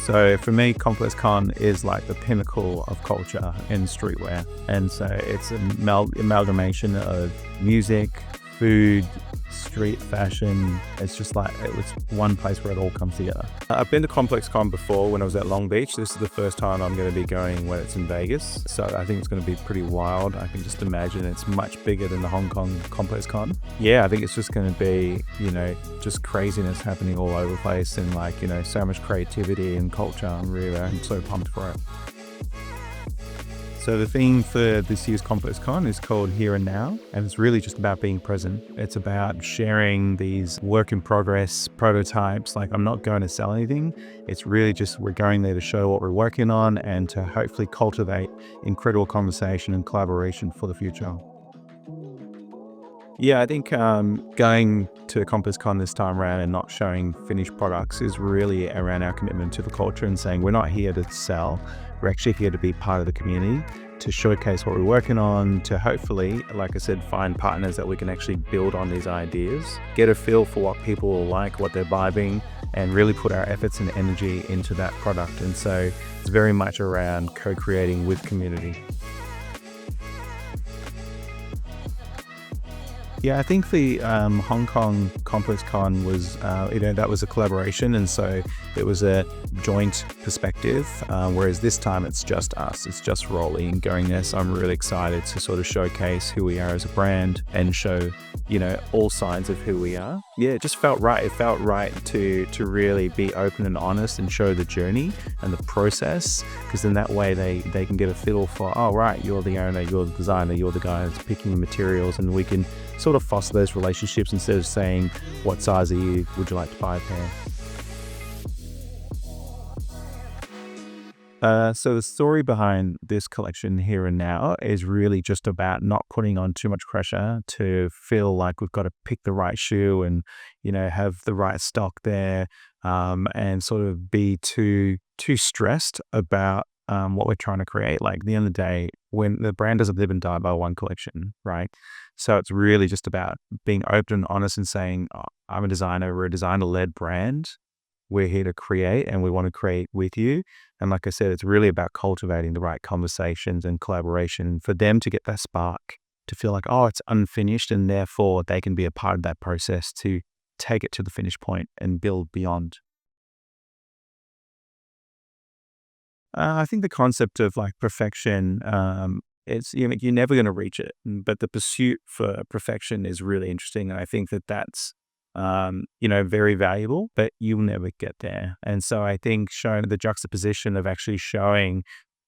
So for me, ComplexCon is like the pinnacle of culture in streetwear. And so it's an amalgamation of music, food, street fashion. It's just like, it was one place where it all comes together. I've been to ComplexCon before when I was at Long Beach. This is the first time I'm going to be going when it's in Vegas. So I think it's going to be pretty wild. I can just imagine it's much bigger than the Hong Kong ComplexCon. Yeah, I think it's just going to be, just craziness happening all over the place and so much creativity and culture. I'm so pumped for it. So the theme for this year's ComplexCon is called Here and Now, and it's really just about being present. It's about sharing these work in progress prototypes. Like, I'm not going to sell anything. It's really just, we're going there to show what we're working on and to hopefully cultivate incredible conversation and collaboration for the future. Yeah, I think going to ComplexCon this time around and not showing finished products is really around our commitment to the culture and saying we're not here to sell. We're actually here to be part of the community, to showcase what we're working on, to hopefully, like I said, find partners that we can actually build on these ideas, get a feel for what people will like, what they're vibing, and really put our efforts and energy into that product. And so it's very much around co-creating with community. Yeah, I think the Hong Kong ComplexCon was, that was a collaboration, and so it was a joint perspective, whereas this time it's just us, it's just Rolly and going there. So I'm really excited to sort of showcase who we are as a brand and show, all sides of who we are. Yeah, it just felt right. It felt right to really be open and honest and show the journey and the process, because then that way they can get a feel for, oh, right, you're the owner, you're the designer, you're the guy that's picking the materials, and we can sort of foster those relationships instead of saying, what size are you? Would you like to buy a pair? So the story behind this collection Here and Now is really just about not putting on too much pressure to feel like we've got to pick the right shoe and, have the right stock there, and sort of be too stressed about what we're trying to create. Like, at the end of the day, when the brand doesn't live and die by one collection, right? So it's really just about being open and honest and saying, oh, I'm a designer, we're a designer-led brand. We're here to create and we want to create with you. And like I said, it's really about cultivating the right conversations and collaboration for them to get that spark, to feel like, oh, it's unfinished, and therefore they can be a part of that process to take it to the finish point and build beyond. I think the concept of like perfection, it's, you're never going to reach it, but the pursuit for perfection is really interesting. And I think that that's, very valuable, but you'll never get there. And so I think showing the juxtaposition of actually showing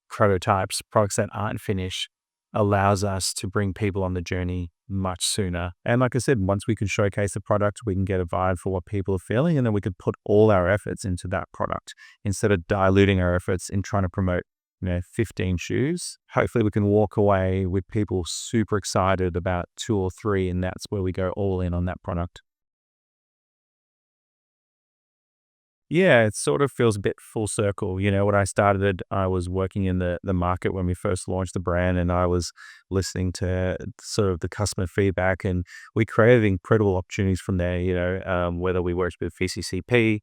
prototypes, products that aren't finished, allows us to bring people on the journey much sooner. And like I said, once we can showcase the product, we can get a vibe for what people are feeling, and then we could put all our efforts into that product instead of diluting our efforts in trying to promote 15 shoes. Hopefully we can walk away with people super excited about 2 or 3, and that's where we go all in on that product. Yeah, it sort of feels a bit full circle. When I started, I was working in the market when we first launched the brand, and I was listening to sort of the customer feedback, and we created incredible opportunities from there, whether we worked with VCCP,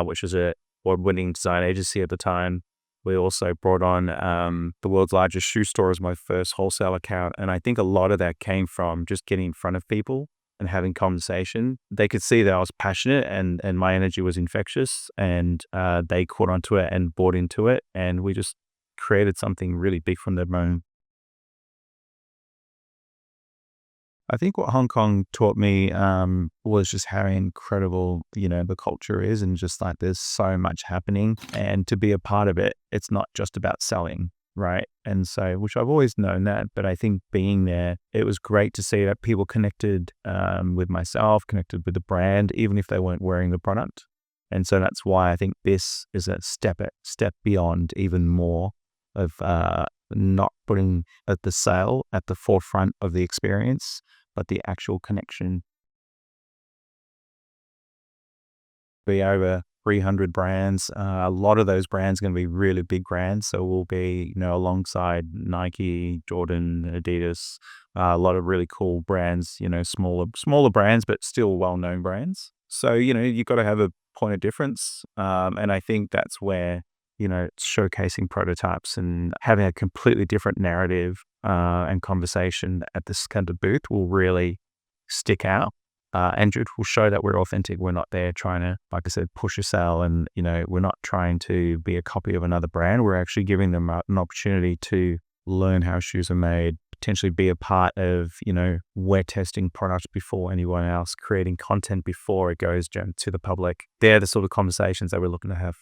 which was a award-winning design agency at the time. We also brought on the world's largest shoe store as my first wholesale account. And I think a lot of that came from just getting in front of people and having conversation. They could see that I was passionate and my energy was infectious, and they caught onto it and bought into it. And we just created something really big from that moment. I think what Hong Kong taught me was just how incredible, the culture is, and just like there's so much happening, and to be a part of it, it's not just about selling, right? And so, which I've always known that, but I think being there, it was great to see that people connected with myself, connected with the brand, even if they weren't wearing the product. And so that's why I think this is a step beyond even more of not putting the sale at the forefront of the experience, but the actual connection. Be over 300 brands. A lot of those brands are going to be really big brands. So we'll be, alongside Nike, Jordan, Adidas, a lot of really cool brands, smaller brands, but still well-known brands. So, you've got to have a point of difference. And I think that's where, showcasing prototypes and having a completely different narrative and conversation at this kind of booth will really stick out. And it will show that we're authentic. We're not there trying to, like I said, push a sale, and we're not trying to be a copy of another brand. We're actually giving them an opportunity to learn how shoes are made, potentially be a part of, we're testing products before anyone else, creating content before it goes to the public. They're the sort of conversations that we're looking to have.